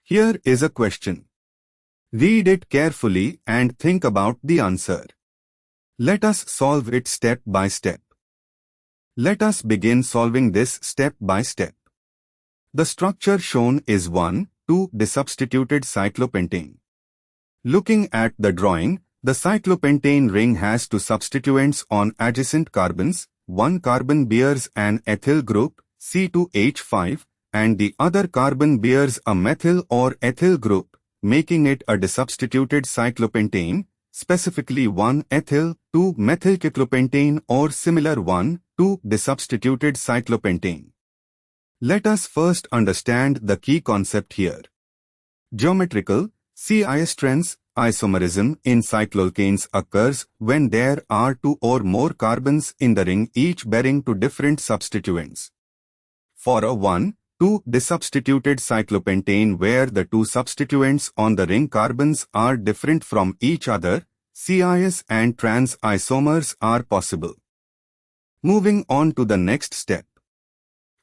Here is a question. Read it carefully and think about the answer. Let us solve it step by step. Let us begin solving this step by step. The structure shown is 1,2-desubstituted cyclopentane. Looking at the drawing, the cyclopentane ring has two substituents on adjacent carbons. One carbon bears an ethyl group, C2H5, and the other carbon bears a methyl or ethyl group, making it a desubstituted cyclopentane, specifically 1-ethyl-2-methylcyclopentane or similar 1,2-desubstituted cyclopentane. Let us first understand the key concept here. Geometrical, CIS trans isomerism in cycloalkanes occurs when there are two or more carbons in the ring each bearing two different substituents. For a 1,2-desubstituted cyclopentane where the two substituents on the ring carbons are different from each other, CIS and trans isomers are possible. Moving on to the next step.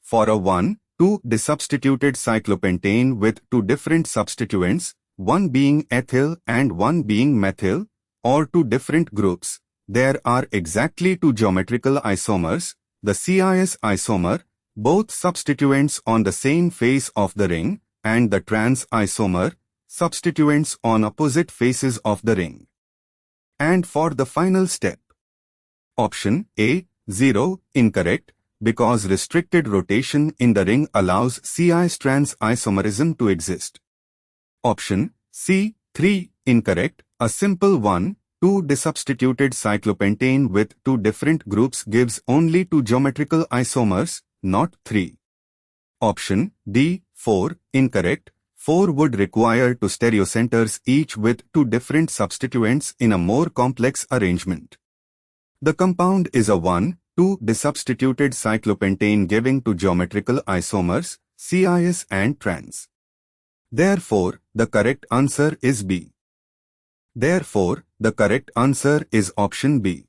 For a 1,2-desubstituted cyclopentane with two different substituents, one being ethyl and one being methyl, or two different groups, there are exactly two geometrical isomers, the CIS isomer, both substituents on the same face of the ring, and the trans isomer, substituents on opposite faces of the ring. And for the final step. Option A, 0, incorrect, because restricted rotation in the ring allows CIS trans isomerism to exist. Option C, 3, incorrect, a simple 1,2-desubstituted cyclopentane with two different groups gives only two geometrical isomers, not 3. Option D, 4, incorrect, 4 would require two stereocenters each with two different substituents in a more complex arrangement. The compound is a 1,2-desubstituted cyclopentane giving two geometrical isomers, CIS and trans. Therefore, the correct answer is B. Therefore, the correct answer is option B.